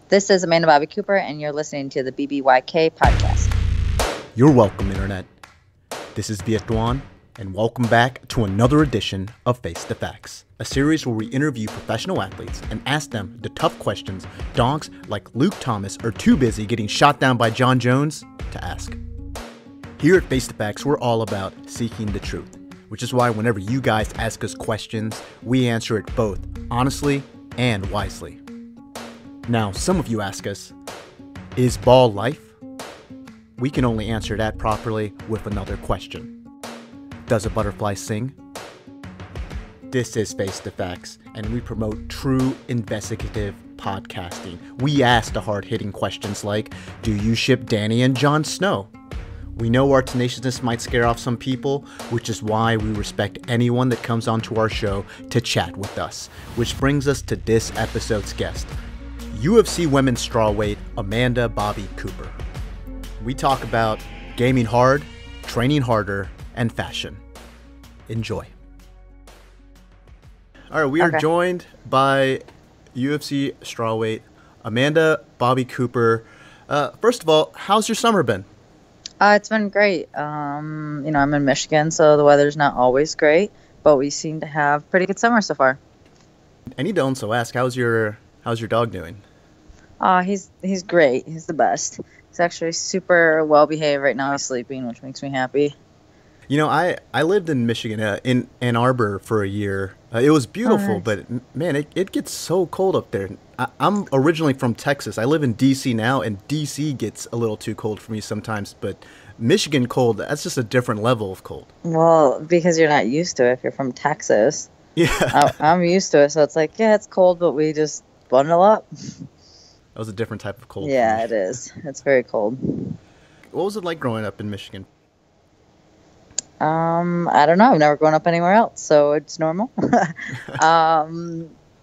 This is Amanda Bobby Cooper, and you're listening to the BBYK podcast. You're welcome, Internet. This is Viet Duan, and welcome back to another edition of Face the Facts, a series where we interview professional athletes and ask them the tough questions donks like Luke Thomas are too busy getting shot down by John Jones to ask. Here at Face the Facts, we're all about seeking the truth, which is why whenever you guys ask us questions, we answer it both honestly and wisely. Now, some of you ask us, is ball life? We can only answer that properly with another question. Does a butterfly sing? This is Face the Facts, and we promote true investigative podcasting. We ask the hard-hitting questions like, do you ship Danny and Jon Snow? We know our tenaciousness might scare off some people, which is why we respect anyone that comes onto our show to chat with us. Which brings us to this episode's guest, UFC women's strawweight Amanda Bobby Cooper. We talk about gaming hard, training harder, and fashion. Enjoy. All right, we are joined by UFC strawweight Amanda Bobby Cooper. First of all, how's your summer been? It's been great. I'm in Michigan, so the weather's not always great, but we seem to have pretty good summer so far. I need to also ask, how's your dog doing? He's great. He's the best. He's actually super well behaved right now. He's sleeping, which makes me happy. You know, I lived in Michigan, in Ann Arbor for a year. It was beautiful, but man, it gets so cold up there. I'm originally from Texas. I live in D.C. now, and D.C. gets a little too cold for me sometimes. But Michigan cold, that's just a different level of cold. Well, because you're not used to it if you're from Texas. Yeah. I'm used to it, so it's like, yeah, it's cold, but we just bundle up. That was a different type of cold. Yeah, it is. It's very cold. What was it like growing up in Michigan? I don't know. I've never grown up anywhere else, so it's normal. I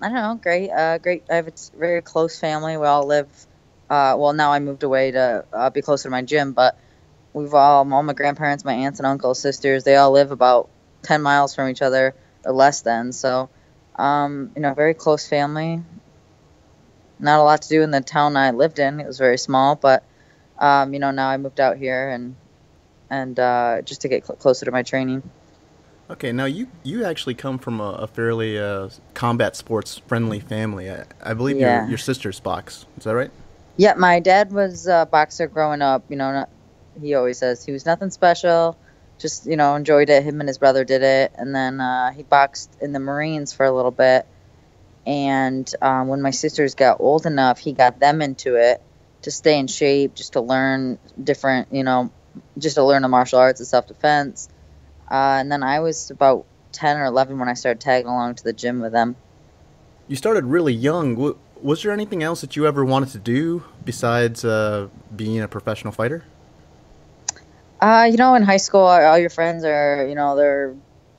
don't know. Great. Great. I have a very close family. We all live. Well, now I moved away to be closer to my gym, but all my grandparents, my aunts and uncles, sisters, they all live about 10 miles from each other or less than. So, very close family. Not a lot to do in the town I lived in. It was very small, but now I moved out here and just to get closer to my training. Okay, now you actually come from a fairly combat sports friendly family. I believe your sister's box. Is that right? Yeah, my dad was a boxer growing up. He always says he was nothing special, just enjoyed it. Him and his brother did it, and then he boxed in the Marines for a little bit. And when my sisters got old enough, he got them into it to stay in shape, just to learn different, just to learn the martial arts and self-defense. And then I was about 10 or 11 when I started tagging along to the gym with them. You started really young. Was there anything else that you ever wanted to do besides being a professional fighter? In high school, all your friends are, they're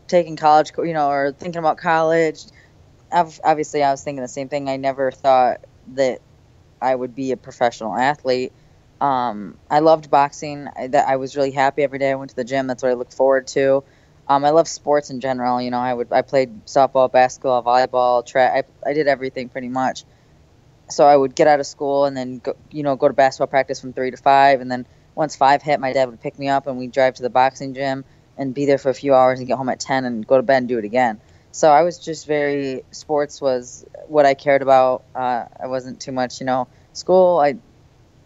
taking college, or thinking about college. Obviously, I was thinking the same thing. I never thought that I would be a professional athlete. I loved boxing. I was really happy every day I went to the gym. That's what I looked forward to. I love sports in general. I played softball, basketball, volleyball, track. I did everything pretty much. So I would get out of school and then go to basketball practice from 3 to 5. And then once 5 hit, my dad would pick me up and we'd drive to the boxing gym and be there for a few hours and get home at 10 and go to bed and do it again. So I was just sports was what I cared about. I wasn't too much, school,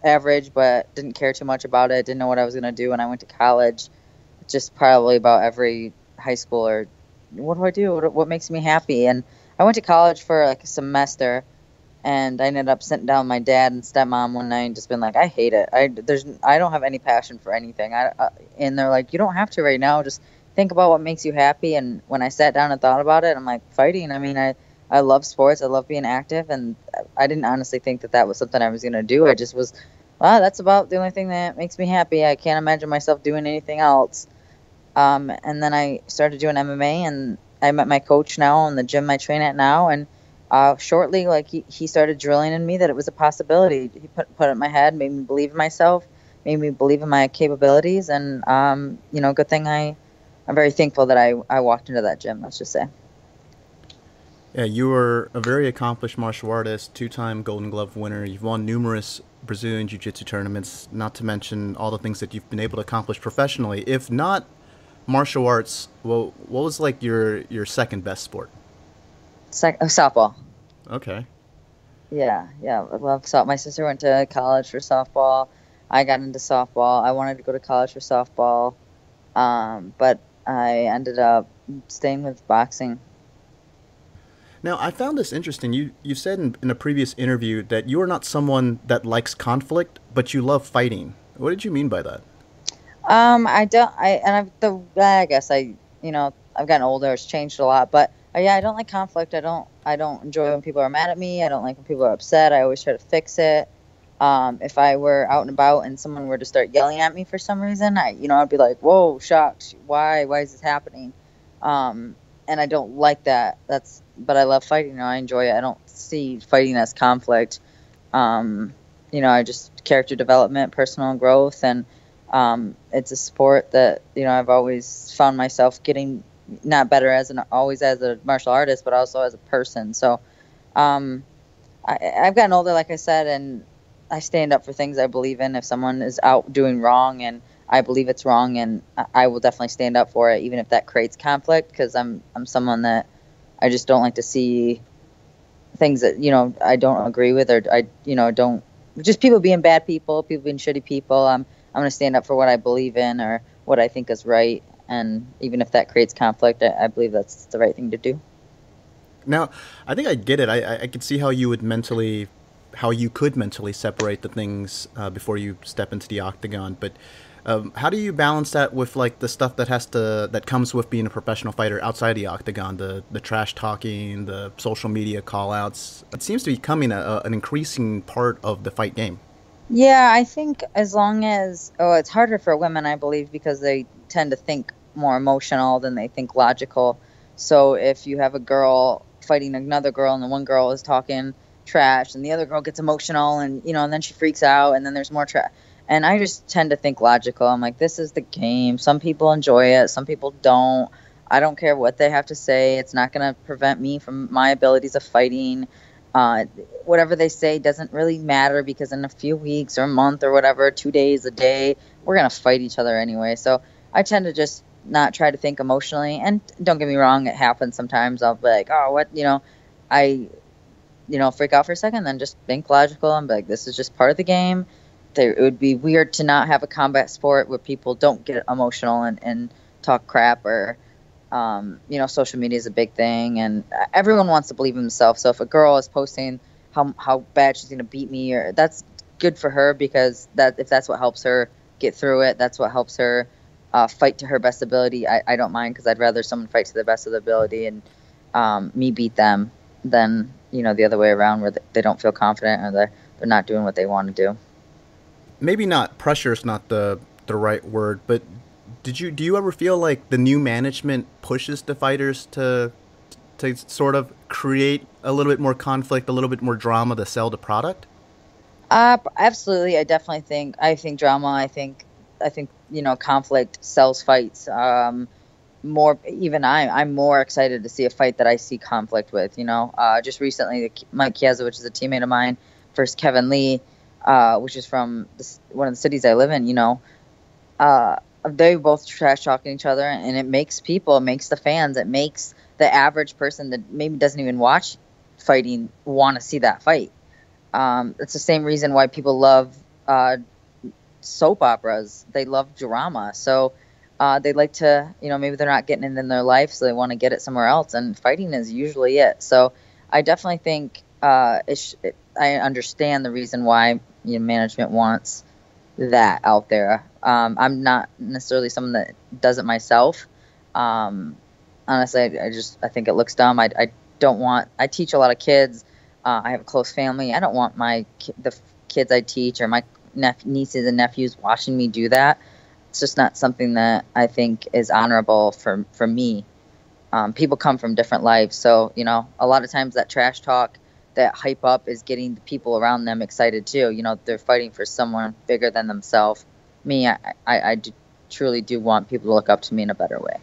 average, but didn't care too much about it. Didn't know what I was going to do when I went to college. Just probably about every high schooler. What do I do? What makes me happy? And I went to college for like a semester, and I ended up sitting down with my dad and stepmom one night and just been like, I hate it. I don't have any passion for anything. And they're like, you don't have to right now. Just think about what makes you happy. And when I sat down and thought about it, I'm like, fighting. I mean, I love sports. I love being active. And I didn't honestly think that was something I was going to do. I just was, that's about the only thing that makes me happy. I can't imagine myself doing anything else. And then I started doing MMA, and I met my coach now in the gym I train at now. And shortly, he started drilling in me that it was a possibility. He put it in my head, made me believe in myself, made me believe in my capabilities. And, good thing I'm very thankful that I walked into that gym, let's just say. Yeah, you are a very accomplished martial artist, two-time Golden Glove winner. You've won numerous Brazilian Jiu-Jitsu tournaments, not to mention all the things that you've been able to accomplish professionally. If not martial arts, well, what was like your second best sport? Softball. Okay. Yeah. I love softball. My sister went to college for softball. I got into softball. I wanted to go to college for softball, but I ended up staying with boxing. Now, I found this interesting. You said in a previous interview that you are not someone that likes conflict, but you love fighting. What did you mean by that? I don't. I guess I've gotten older. It's changed a lot, but yeah, I don't like conflict. I don't enjoy when people are mad at me. I don't like when people are upset. I always try to fix it. If I were out and about and someone were to start yelling at me for some reason, I'd be like, "Whoa, shocked! Why is this happening?" And I don't like that. But I love fighting. I enjoy it. I don't see fighting as conflict. I just character development, personal growth, and it's a sport that I've always found myself getting not better always as a martial artist, but also as a person. So I've gotten older, like I said, and I stand up for things I believe in. If someone is out doing wrong and I believe it's wrong, and I will definitely stand up for it, even if that creates conflict, because I'm someone that I just don't like to see things that I don't agree with, or I don't just people being bad people being shitty people. I'm going to stand up for what I believe in or what I think is right, and even if that creates conflict, I believe that's the right thing to do. Now, I think I get it. I could see how you could mentally separate the things before you step into the octagon. But how do you balance that with like the stuff that comes with being a professional fighter outside the octagon, the trash talking, the social media call outs? It seems to be becoming an increasing part of the fight game. Yeah, I think as long as it's harder for women, I believe, because they tend to think more emotional than they think logical. So if you have a girl fighting another girl and the one girl is talking trash and the other girl gets emotional and then she freaks out and then there's more trash. And I just tend to think logical. I'm like, this is the game. Some people enjoy it. Some people don't. I don't care what they have to say. It's not going to prevent me from my abilities of fighting. Whatever they say doesn't really matter, because in a few weeks or a month or whatever, 2 days, a day, we're going to fight each other anyway. So I tend to just not try to think emotionally. And don't get me wrong, it happens sometimes. I'll be like, oh, what, I, freak out for a second, then just think logical. I'm like, this is just part of the game. It would be weird to not have a combat sport where people don't get emotional and talk crap, or social media is a big thing, and everyone wants to believe in themselves. So if a girl is posting how bad she's going to beat me, or that's good for her, because if that's what helps her get through it, that's what helps her fight to her best ability. I don't mind, because I'd rather someone fight to the best of their ability and me beat them than the other way around, where they don't feel confident or they're not doing what they want to do. Maybe not pressure is not the right word, but do you ever feel like the new management pushes the fighters to sort of create a little bit more conflict, a little bit more drama to sell the product? Absolutely. I think drama. I think conflict sells fights. I'm more excited to see a fight that I see conflict with. Just recently, Mike Chiesa, which is a teammate of mine, versus Kevin Lee, which is from one of the cities I live in. They both trash talking each other, and it makes the fans, it makes the average person that maybe doesn't even watch fighting want to see that fight. It's the same reason why people love soap operas. They love drama. So they like to, maybe they're not getting it in their life, so they want to get it somewhere else, and fighting is usually it. So I definitely think I understand the reason why management wants that out there. I'm not necessarily someone that does it myself. Honestly, I think it looks dumb. I don't want. I teach a lot of kids. I have a close family. I don't want the kids I teach, or my nieces and nephews watching me do that. It's just not something that I think is honorable for me. People come from different lives, so a lot of times that trash talk, that hype up, is getting the people around them excited too. They're fighting for someone bigger than themselves. Me, I truly do want people to look up to me in a better way.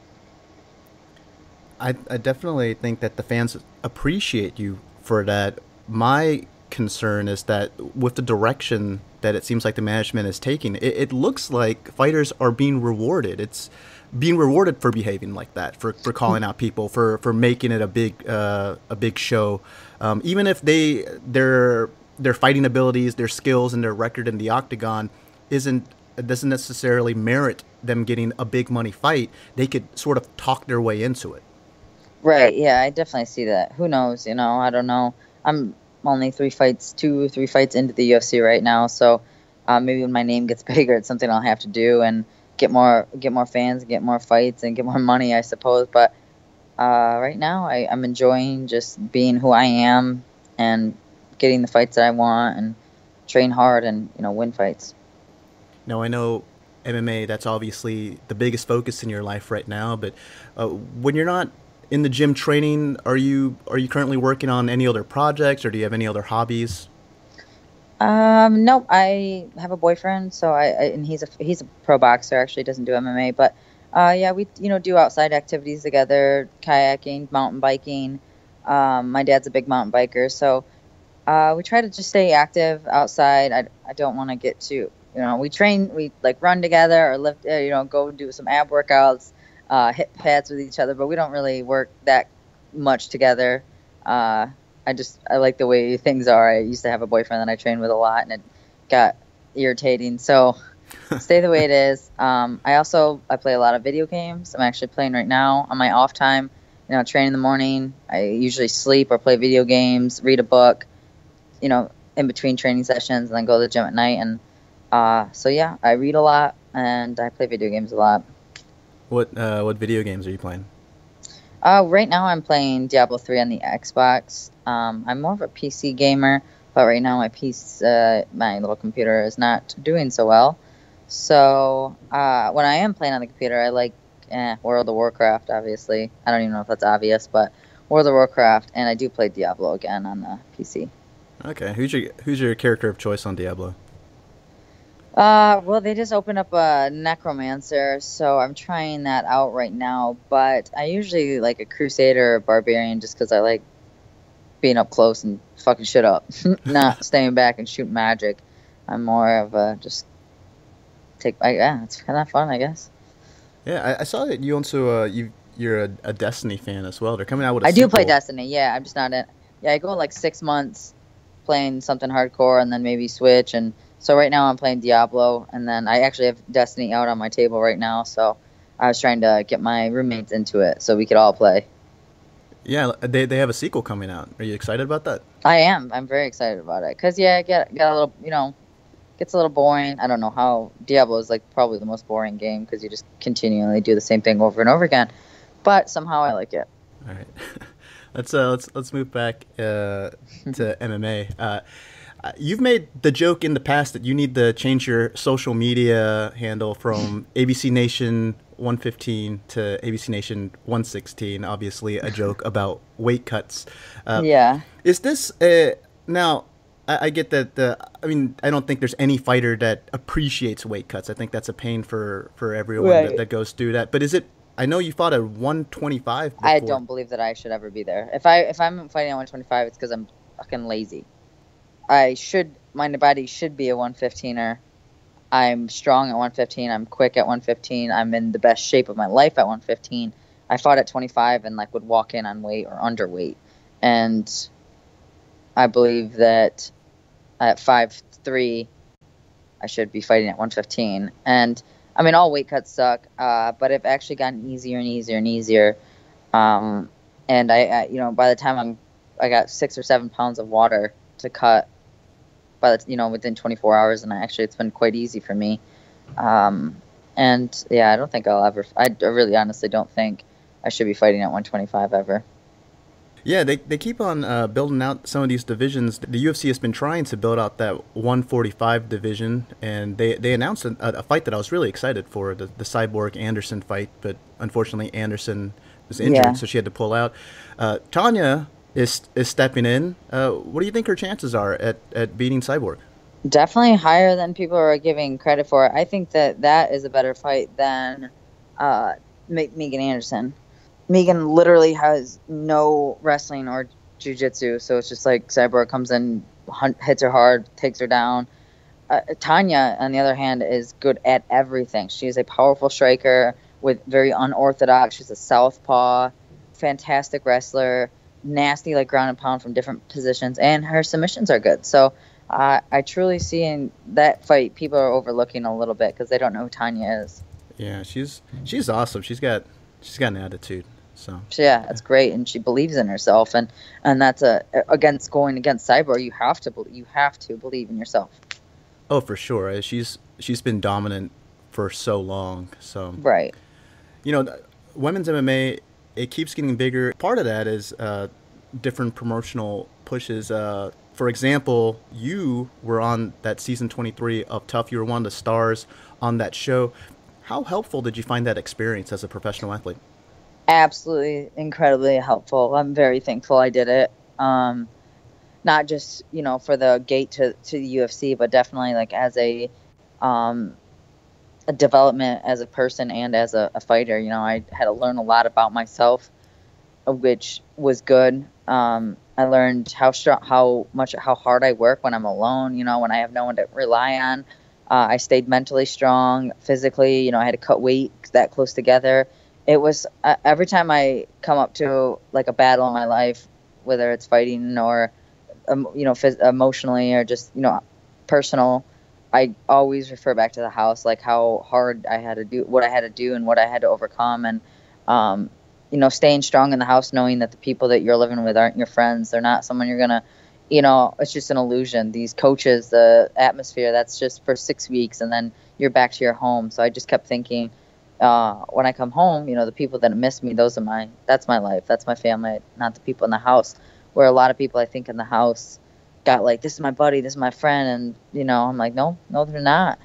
I definitely think that the fans appreciate you for that. My concern is that with the direction that it seems like the management is taking, it looks like fighters are being rewarded. It's being rewarded for behaving like that, for calling out people, for making it a big show, even if their fighting abilities, their skills, and their record in the octagon isn't doesn't necessarily merit them getting a big money fight. They could sort of talk their way into it. Right. Yeah, I definitely see that. Who knows? I don't know. I'm only 2 or 3 fights into the UFC right now, so maybe when my name gets bigger, it's something I'll have to do and get more fans, get more fights, and get more money, I suppose. But right now, I'm enjoying just being who I am and getting the fights that I want and train hard and win fights. Now, I know MMA, that's obviously the biggest focus in your life right now, but when you're not in the gym training, are you currently working on any other projects, or do you have any other hobbies? Nope. I have a boyfriend, so and he's a pro boxer. Actually, doesn't do MMA, but yeah, we do outside activities together, kayaking, mountain biking. My dad's a big mountain biker, so we try to just stay active outside. I don't want to get too we train, we like run together or lift, go do some ab workouts, hit pads with each other, but we don't really work that much together. I like the way things are. I used to have a boyfriend that I trained with a lot, and it got irritating. So stay the way it is. I play a lot of video games. I'm actually playing right now on my off time. Train in the morning. I usually sleep or play video games, read a book, in between training sessions, and then go to the gym at night. And so yeah, I read a lot and I play video games a lot. What video games are you playing? Right now I'm playing Diablo 3 on the Xbox. I'm more of a PC gamer, but right now my little computer is not doing so well. So when I am playing on the computer, I like World of Warcraft, obviously. I don't even know if that's obvious, but World of Warcraft, and I do play Diablo again on the PC. Okay, who's your character of choice on Diablo? Well, they just opened up a necromancer, so I'm trying that out right now. But I usually like a crusader or a barbarian just because I like being up close and fucking shit up, not staying back and shooting magic. I'm more of a just yeah, it's kind of fun, I guess. Yeah, I saw that you also you're a Destiny fan as well. They're coming out with a I do play sequel. Destiny, yeah. I'm just not in. Yeah, I go like 6 months playing something hardcore and then maybe switch. And so right now I'm playing Diablo, and then I actually have Destiny out on my table right now. So I was trying to get my roommates into it so we could all play. Yeah, they have a sequel coming out. Are you excited about that? I am. I'm very excited about it because yeah, got a little gets a little boring. I don't know how Diablo is like probably the most boring game because you just continually do the same thing over and over again. But somehow I like it. All right, let's move back to MMA. You've made the joke in the past that you need to change your social media handle from ABC Nation 115 to ABC Nation 116. Obviously, a joke about weight cuts. Yeah. Is this now? I get that. I mean, I don't think there's any fighter that appreciates weight cuts. I think that's a pain for everyone Right. that goes through that. But is it? I know you fought at 125 before. I don't believe that I should ever be there. If I'm fighting at 125, it's because I'm fucking lazy. My body should be a 115er. I'm strong at 115. I'm quick at 115. I'm in the best shape of my life at 115. I fought at 25 and like would walk in on weight or underweight. And I believe that at 5'3", I should be fighting at 115. And I mean, all weight cuts suck, but I've actually gotten easier and easier and easier. And by the time I got 6 or 7 pounds of water to cut within 24 hours, and it's been quite easy for me. And yeah, I don't think I really honestly don't think I should be fighting at 125 ever. Yeah, they keep on building out some of these divisions. The UFC has been trying to build out that 145 division, and they announced a fight that I was really excited for, the Cyborg Anderson fight, but unfortunately Anderson was injured, Yeah. so she had to pull out. Tanya is stepping in. What do you think her chances are at beating Cyborg? Definitely higher than people are giving credit for. I think that is a better fight than Megan Anderson. Megan literally has no wrestling or jiu-jitsu, so it's just like Cyborg comes in, hits her hard, takes her down. Tanya, on the other hand, is good at everything. She's a powerful striker with very unorthodox. She's a southpaw, fantastic wrestler, nasty like ground and pound from different positions, and her submissions are good. So I truly see in that fight people are overlooking a little bit because they don't know who Tanya is. Yeah, she's awesome. She's got an attitude. So Yeah, it's great, and she believes in herself, and that's against going against Cyborg. You have to believe in yourself. oh, for sure. She's been dominant for so long. So Right. women's MMA, it keeps getting bigger. Part of that is different promotional pushes. For example, you were on that season 23 of Tough. You were one of the stars on that show. How helpful did you find that experience as a professional athlete? Absolutely incredibly helpful. I'm very thankful I did it. Not just, for the gate to the UFC, but definitely like as a development as a person and as a fighter. I had to learn a lot about myself, which was good. I learned how strong, how hard I work when I'm alone, when I have no one to rely on. I stayed mentally strong, physically, I had to cut weight that close together. It was every time I come up to like a battle in my life, whether it's fighting or, emotionally or just, personal, I always refer back to the house, like how hard I had to do, what I had to do and what I had to overcome. And, staying strong in the house, knowing that the people that you're living with aren't your friends. They're not someone you're going to, it's just an illusion. These coaches, the atmosphere, that's just for 6 weeks and then you're back to your home. So I just kept thinking, when I come home, the people that miss me, that's my life. That's my family, not the people in the house. Where a lot of people I think in the house got like, this is my buddy, this is my friend. And, I'm like, no, they're not.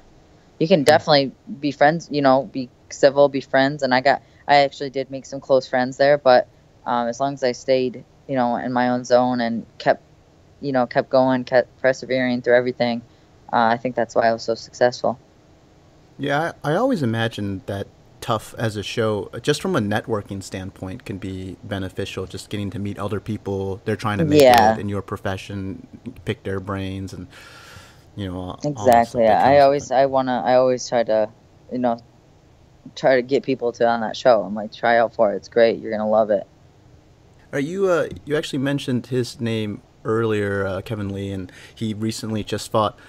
You can definitely be friends, be civil, be friends. And I actually did make some close friends there, but, as long as I stayed, in my own zone and kept going, kept persevering through everything, I think that's why I was so successful. Yeah, I always imagined that Tough as a show, just from a networking standpoint, can be beneficial. Just getting to meet other people, they're trying to make it Yeah, in your profession, pick their brains, and all the stuff exactly. that comes with it. I always you know, try to get people to on that show. I'm like, try out for it. It's great. You're going to love it. Are you actually mentioned his name earlier, Kevin Lee, and he recently just fought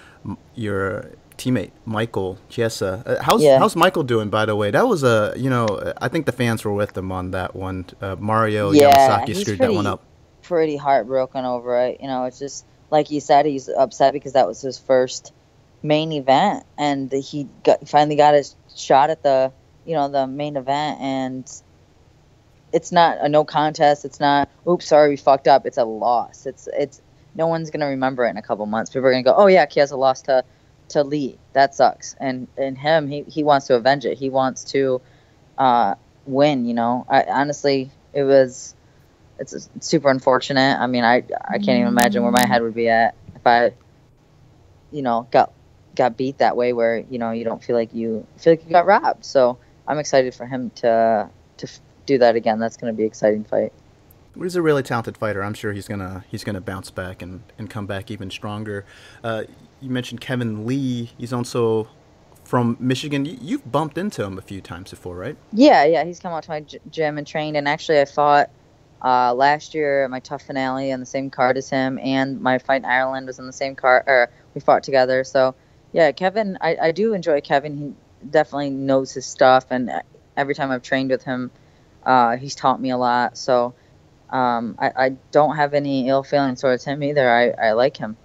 your teammate Michael Chiesa. Yeah. How's Michael doing, by the way? That was I think the fans were with him on that one. Mario Yeah, Yamasaki he's screwed that one up. pretty heartbroken over it. It's just like you said, he's upset because that was his first main event, and finally got his shot at the main event, and it's not a no contest. It's not, oops, sorry, we fucked up. It's a loss. It's no one's gonna remember it in a couple months. People are gonna go, oh yeah, Chiesa lost to Lee. That sucks. And him, he wants to avenge it. He wants to win. I honestly, it's super unfortunate. I mean, I can't even imagine where my head would be at if I got beat that way, where you don't feel like you got robbed. So I'm excited for him to do that again. That's going to be an exciting fight. He's a really talented fighter. I'm sure he's gonna bounce back and come back even stronger. You mentioned Kevin Lee. He's also from Michigan. You've bumped into him a few times before, right? Yeah, he's come out to my gym and trained. And actually, I fought last year at my Tough finale on the same card as him, and my fight in Ireland was on the same card. Or we fought together. So yeah, Kevin, I do enjoy Kevin. He definitely knows his stuff, and every time I've trained with him, he's taught me a lot. So I don't have any ill feelings towards him either. I like him.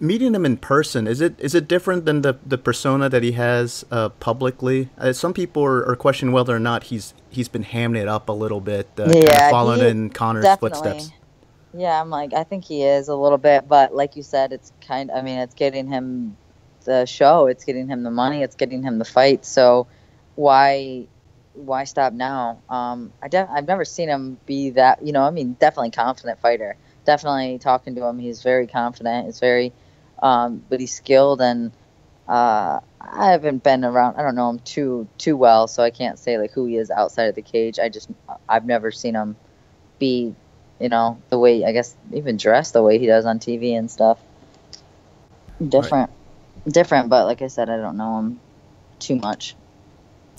Meeting him in person, is it different than the persona that he has publicly? Some people are questioning whether or not he's been hamming it up a little bit, kind of Yeah, following he in Connor's definitely. footsteps. Yeah, I think he is a little bit, but like you said, it's getting him the show, it's getting him the money, it's getting him the fight. So why stop now? I've never seen him be that, definitely confident fighter. Definitely talking to him, he's very confident. It's very, but he's skilled, and I haven't been around. I don't know him too well, so I can't say like who he is outside of the cage. I've never seen him be, the way, I guess, even dressed the way he does on TV and stuff. Right. Different, but like I said, I don't know him too much.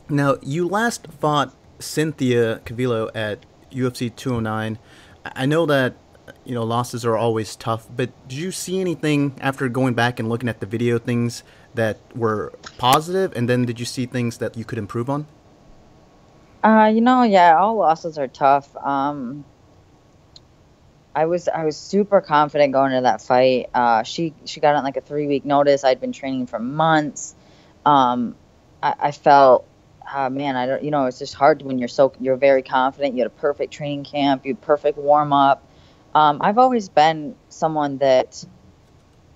Now, you last fought Cynthia Cavillo at UFC 209. I know that losses are always tough, but did you see anything after going back and looking at the video, things that were positive, and then did you see things that you could improve on? Yeah, all losses are tough. I was super confident going into that fight. She got on like a 3 week notice. I'd been training for months. I felt, man, I don't, it's just hard when you're very confident. You had a perfect training camp, you had perfect warm up. I've always been someone that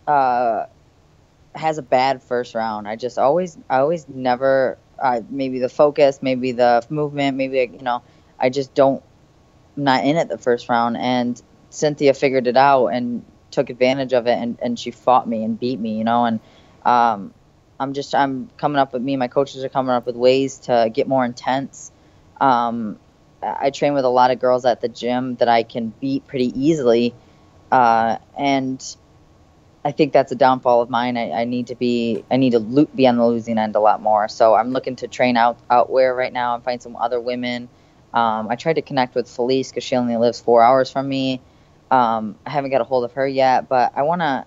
has a bad first round. I always never, maybe the focus, maybe the movement, maybe, I just don't, not in it the first round. And Cynthia figured it out and took advantage of it, and she fought me and beat me, and I'm coming up with, me and my coaches are coming up with ways to get more intense. I train with a lot of girls at the gym that I can beat pretty easily, and I think that's a downfall of mine. I need to be on the losing end a lot more. So I'm looking to train outwear right now and find some other women. I tried to connect with Felice because she only lives 4 hours from me. I haven't got a hold of her yet, but I want to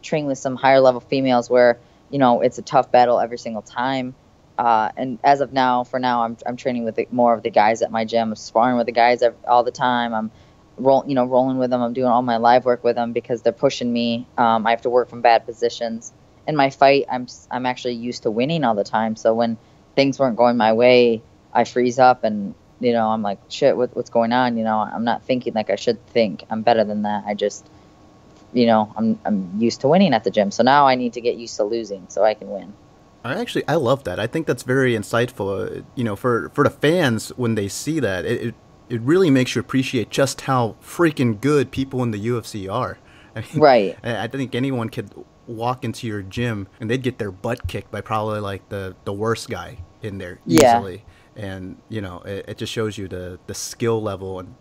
train with some higher level females where, it's a tough battle every single time. And as of now, I'm training with more of the guys at my gym. I'm sparring with the guys all the time. I'm rolling with them. I'm doing all my live work with them because they're pushing me. I have to work from bad positions. In my fight, I'm actually used to winning all the time. So when things weren't going my way, I freeze up and I'm like, shit, what's going on? I'm not thinking like I should think. I'm better than that. I just, I'm used to winning at the gym. So now I need to get used to losing so I can win. I love that. I think that's very insightful. For the fans when they see that, it really makes you appreciate just how freaking good people in the UFC are. I mean, Right. I think anyone could walk into your gym and they'd get their butt kicked by probably like the worst guy in there Yeah, easily. And it just shows you the skill level and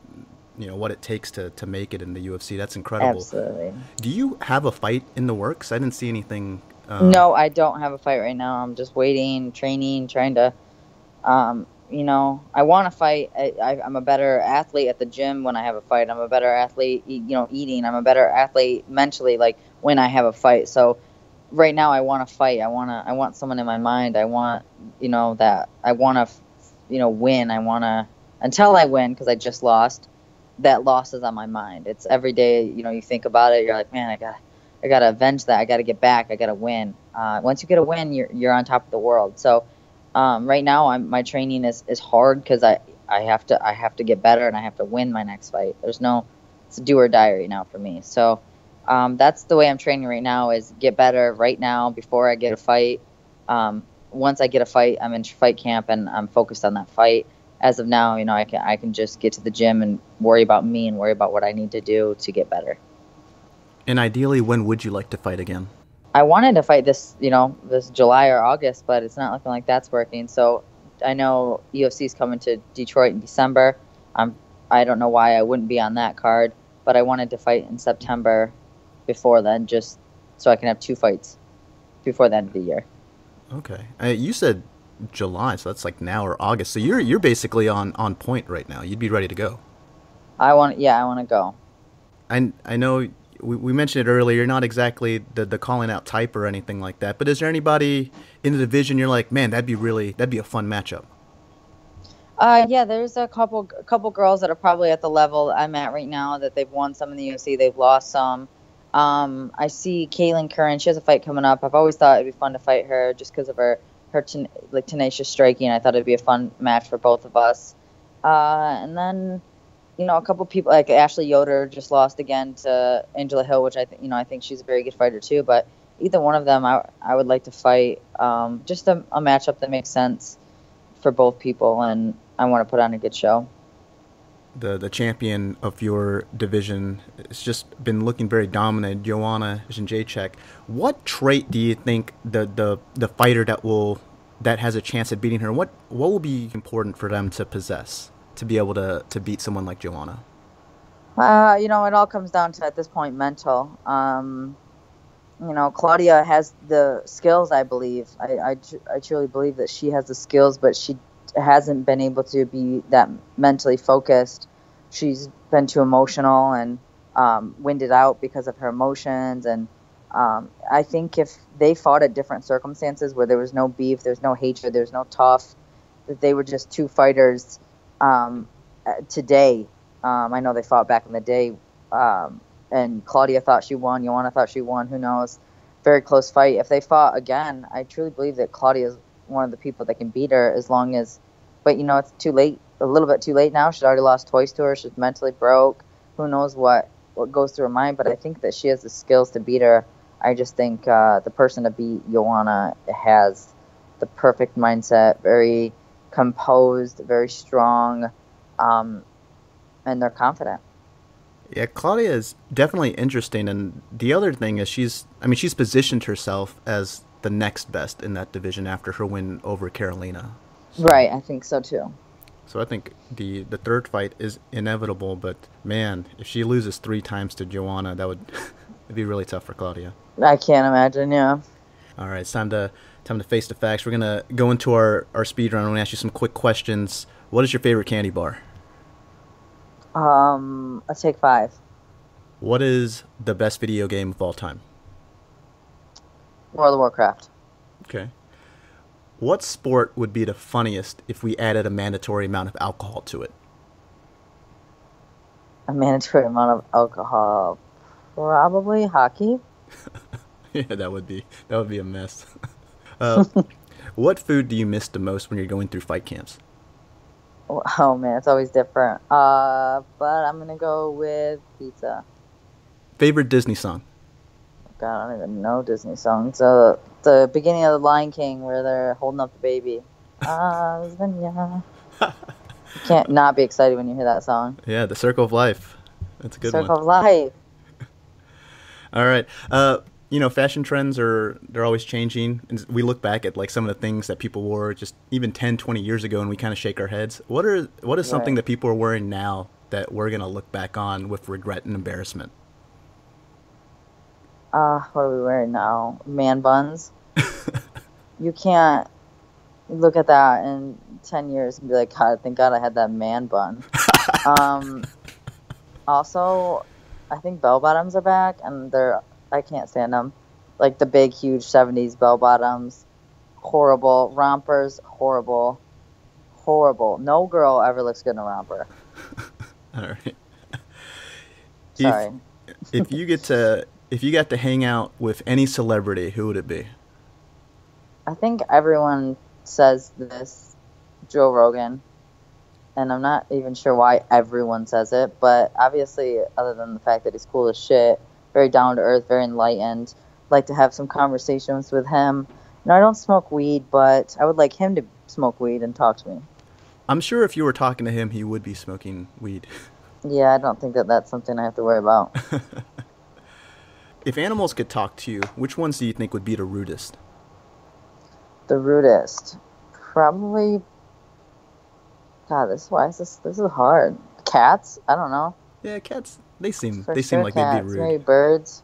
what it takes to make it in the UFC. That's incredible. absolutely. Do you have a fight in the works? I didn't see anything. No, I don't have a fight right now. I'm just waiting, training, trying to, I want to fight. I'm a better athlete at the gym when I have a fight. I'm a better athlete, eating. I'm a better athlete mentally, like when I have a fight. So right now I want to fight. I want someone in my mind. I want, that I want to, win. I want to, until I win, because I just lost, that loss is on my mind. It's every day, you think about it. You're like, man, I gotta avenge that. I gotta get back. I gotta win. Once you get a win, you're on top of the world. So right now, my training is hard because I have to get better and I have to win my next fight. It's a do or die right now for me. So that's the way I'm training right now, is get better right now before I get a fight. Once I get a fight, I'm in fight camp and I'm focused on that fight. As of now, I can just get to the gym and worry about me and worry about what I need to do to get better. And ideally, when would you like to fight again? I wanted to fight this July or August, but it's not looking like that's working. So I know UFC is coming to Detroit in December. I don't know why I wouldn't be on that card, but I wanted to fight in September before then, just so I can have two fights before the end of the year. Okay. You said July, so that's like now or August. So you're basically on point right now. You'd be ready to go. I want to go. I know we mentioned it earlier. You're not exactly the calling out type or anything like that. But is there anybody in the division you're like, man, that'd be a fun matchup? Yeah, there's a couple girls that are probably at the level I'm at right now, that they've won some in the UFC, they've lost some. I see Caitlin Curran. She has a fight coming up. I've always thought it'd be fun to fight her just because of her tenacious striking. I thought it'd be a fun match for both of us. And then, a couple people like Ashley Yoder just lost again to Angela Hill, which I think she's a very good fighter too. But either one of them, I would like to fight. Just a matchup that makes sense for both people, and I want to put on a good show. the champion of your division. It's just been looking very dominant. Joanna Jędrzejczyk. What trait do you think the fighter that has a chance at beating her? What will be important for them to possess to be able to beat someone like Joanna? It all comes down to, at this point, mental. Claudia has the skills, I believe. I truly believe that she has the skills, but she hasn't been able to be that mentally focused. She's been too emotional and winded out because of her emotions. And I think if they fought at different circumstances where there was no beef, there's no hatred, there's no tough, that they were just two fighters today. I know they fought back in the day, and Claudia thought she won, Joanna thought she won, who knows. Very close fight. If they fought again, I truly believe that Claudia is one of the people that can beat her, as long as, but it's too late, a little bit too late now. She's already lost twice to her. She's mentally broke. Who knows what goes through her mind, but I think that she has the skills to beat her. I just think the person to beat Joanna has the perfect mindset, very composed, very strong, and they're confident. Yeah, Claudia is definitely interesting, and the other thing is she's positioned herself as the next best in that division after her win over Carolina. So, right, I think so too. So I think the third fight is inevitable, but man, if she loses 3 times to Joanna, that would it'd be really tough for Claudia. I can't imagine, yeah. All right, it's time to face the facts. We're gonna go into our speed round. I'm gonna ask you some quick questions. What is your favorite candy bar? A Take 5. What is the best video game of all time? World of Warcraft. Okay. What sport would be the funniest if we added a mandatory amount of alcohol to it? A mandatory amount of alcohol? Probably hockey. Yeah, that would be a mess. What food do you miss the most when you're going through fight camps? Oh man, it's always different. But I'm gonna go with pizza. Favorite Disney song? God, I don't even know Disney songs. So the beginning of The Lion King, where they're holding up the baby. You can't not be excited when you hear that song. Yeah, The Circle of Life. That's a good one. Circle of Life. All right. Fashion trends they're always changing. And we look back at like some of the things that people wore just even 10, 20 years ago, and we kind of shake our heads. What is something that people are wearing now that we're going to look back on with regret and embarrassment? What are we wearing now? Man buns. You can't look at that in 10 years and be like, God, thank God I had that man bun. Also, I think bell bottoms are back, and I can't stand them. Like the big, huge 70s bell bottoms. Horrible. Rompers, horrible. Horrible. No girl ever looks good in a romper. All right. Sorry. If you got to hang out with any celebrity, who would it be? I think everyone says this, Joe Rogan. And I'm not even sure why everyone says it, but obviously, other than the fact that he's cool as shit, very down to earth, very enlightened, like to have some conversations with him. I don't smoke weed, but I would like him to smoke weed and talk to me. I'm sure if you were talking to him, he would be smoking weed. Yeah, I don't think that that's something I have to worry about. If animals could talk to you, which ones do you think would be the rudest? The rudest? Probably... God, this is hard. Cats? I don't know. Yeah, cats. They seem sure like cats. They'd be rude. Maybe birds.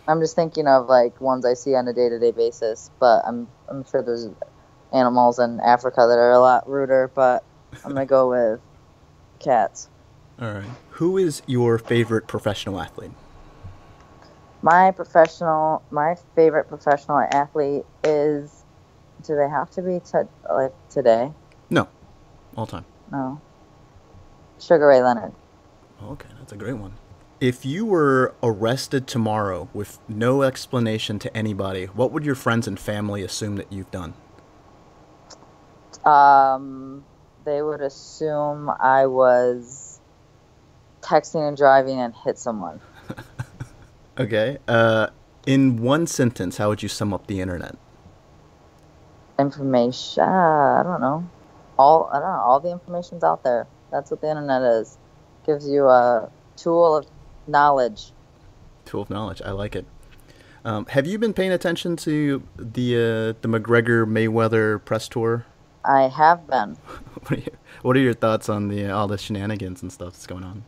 I'm just thinking of like ones I see on a day-to-day basis, but I'm sure there's animals in Africa that are a lot ruder. But I'm gonna go with cats. All right. Who is your favorite professional athlete? My favorite professional athlete is. Do they have to be like today? No, all time. No. Sugar Ray Leonard. Okay, that's a great one. If you were arrested tomorrow with no explanation to anybody, what would your friends and family assume that you've done? They would assume I was texting and driving and hit someone. Okay. In one sentence, how would you sum up the internet? Information. I don't know. All the information's out there. That's what the internet is. Gives you a tool of knowledge. Tool of knowledge. I like it. Have you been paying attention to the McGregor Mayweather press tour? I have been. What are your thoughts on the all the shenanigans and stuff that's going on?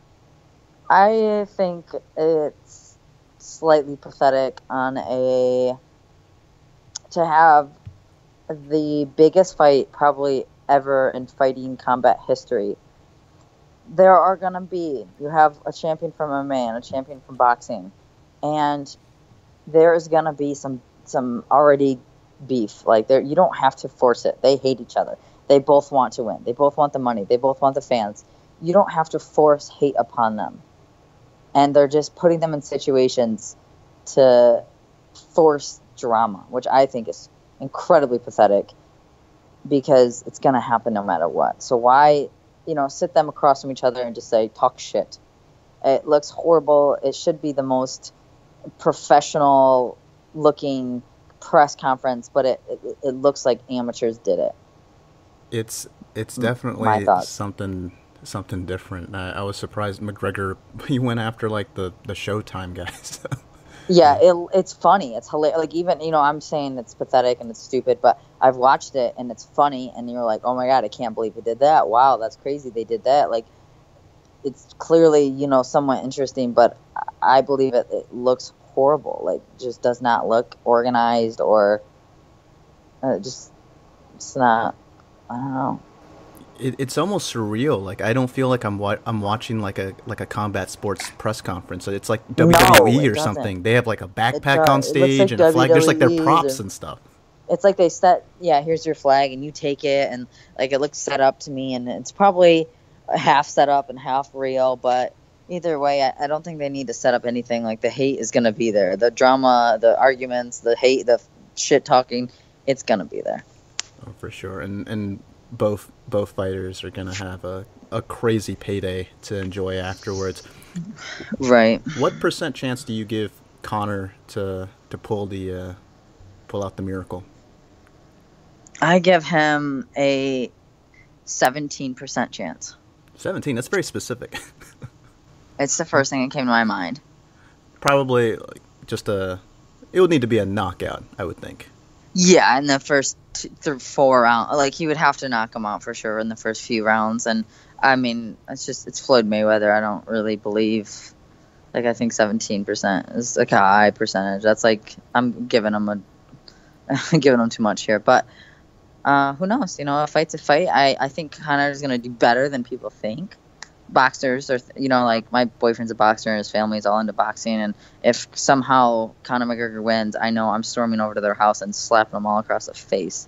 I think it's slightly pathetic to have the biggest fight probably ever in fighting combat history. There are going to be, you have a champion from MMA and a champion from boxing, and there is going to be some already beef. Like, there, you don't have to force it. They hate each other. They both want to win. They both want the money. They both want the fans. You don't have to force hate upon them. And they're just putting them in situations to force drama, which I think is incredibly pathetic, because it's going to happen no matter what. So why, sit them across from each other and just say, talk shit? It looks horrible. It should be the most professional looking press conference, but it looks like amateurs did it. It's definitely something different. I was surprised McGregor, he went after like the Showtime guys. Yeah, it's funny. It's hilarious. Like, even, I'm saying it's pathetic and it's stupid, but I've watched it and it's funny, and you're like, oh my God, I can't believe he did that. Wow, that's crazy they did that. Like, it's clearly, somewhat interesting, but I believe it looks horrible. Like, just does not look organized, or it's not, I don't know. It's almost surreal. Like, I don't feel like I'm watching like a combat sports press conference. It's like WWE or something. They have like a backpack on stage and a flag. There's like their props and stuff. It's like they set, here's your flag, and you take it, and like it looks set up to me, and it's probably half set up and half real. But either way, I don't think they need to set up anything. Like, the hate is going to be there. The drama, the arguments, the hate, the shit talking, it's going to be there. Oh, for sure. And both fighters are going to have a crazy payday to enjoy afterwards. Right. What % chance do you give Conor to pull out the miracle? I give him a 17% chance. 17? That's very specific. It's the first thing that came to my mind. Probably like it would need to be a knockout, I would think. Yeah, in the first 4 rounds. Like, he would have to knock him out for sure in the first few rounds. And, I mean, it's Floyd Mayweather. I don't really believe, like, I think 17% is like a high percentage. That's like, I'm giving him too much here. But who knows? A fight's a fight. I think Conor is going to do better than people think. Boxers are, like, my boyfriend's a boxer and his family's all into boxing, and if somehow Conor McGregor wins, I know I'm storming over to their house and slapping them all across the face.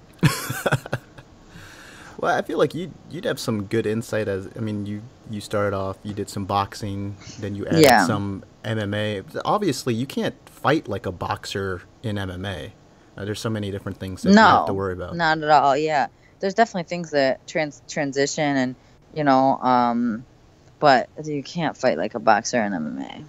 Well, I feel like you'd have some good insight. You started off, you did some boxing, then you added some MMA. Obviously, you can't fight like a boxer in MMA. There's so many different things that you have to worry about. Not at all. Yeah, there's definitely things that transition, and but you can't fight like a boxer in MMA.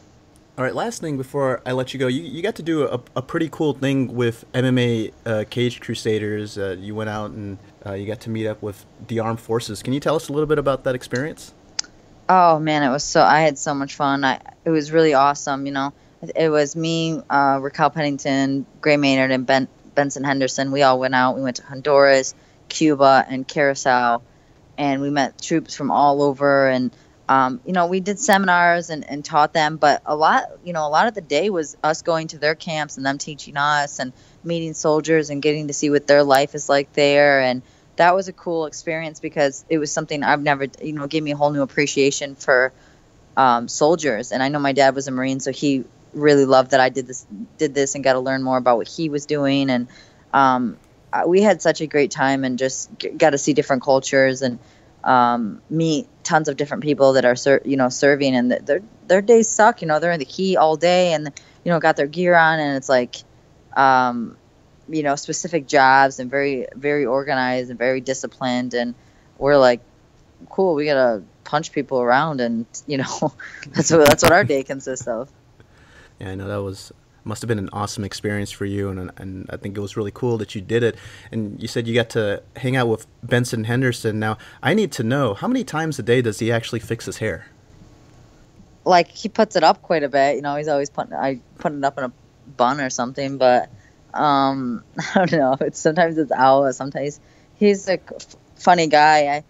All right, last thing before I let you go. You got to do a pretty cool thing with MMA Cage Crusaders. You went out and you got to meet up with the armed forces. Can you tell us a little bit about that experience? Oh, man, I had so much fun. It was really awesome, It was me, Raquel Pennington, Gray Maynard, and Benson Henderson. We all went out. We went to Honduras, Cuba, and Curacao, and we met troops from all over, and we did seminars and taught them, but a lot of the day was us going to their camps and them teaching us and meeting soldiers and getting to see what their life is like there. And that was a cool experience, because it was something I've never, gave me a whole new appreciation for soldiers. And I know my dad was a Marine, so he really loved that I did this and got to learn more about what he was doing. And we had such a great time, and just got to see different cultures and meet tons of different people that are serving, and their days suck. They're in the heat all day, and got their gear on, and it's like specific jobs, and very, very organized and very disciplined. And we're like, cool, we gotta punch people around, and that's what our day consists of. Yeah, I know that must have been an awesome experience for you, and I think it was really cool that you did it. And you said you got to hang out with Benson Henderson. Now, I need to know, how many times a day does he actually fix his hair? like he puts it up quite a bit. You know, he's always putting it up in a bun or something. But I don't know. Sometimes it's out. Sometimes he's a funny guy.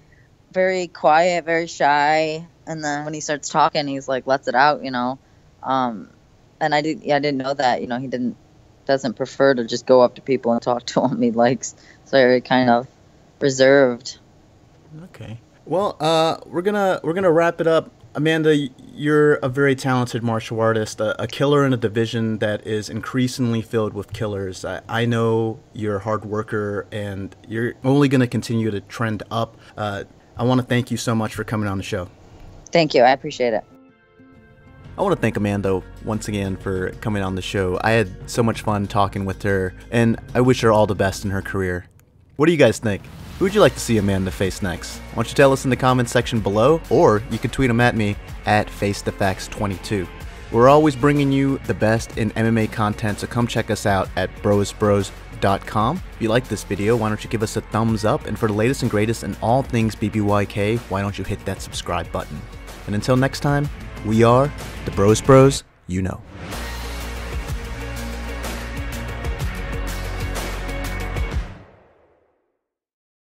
Very quiet, very shy, and then when he starts talking, he's like lets it out. You know, and I didn't know that. You know, he doesn't prefer to just go up to people and talk to them. He likes very kind of reserved. Okay. Well, we're gonna wrap it up. Amanda, you're a very talented martial artist, a killer in a division that is increasingly filled with killers. I know you're a hard worker, and you're only going to continue to trend up. I want to thank you so much for coming on the show. Thank you. I appreciate it. I want to thank Amanda once again for coming on the show. I had so much fun talking with her, and I wish her all the best in her career. What do you guys think? Who would you like to see Amanda face next? Why don't you tell us in the comments section below, or you can tweet them at me at FaceTheFacts22. We're always bringing you the best in MMA content, so come check us out at brosbros.com. If you like this video, why don't you give us a thumbs up? And for the latest and greatest in all things BBYK, why don't you hit that subscribe button? And until next time, we are the Bros, you know.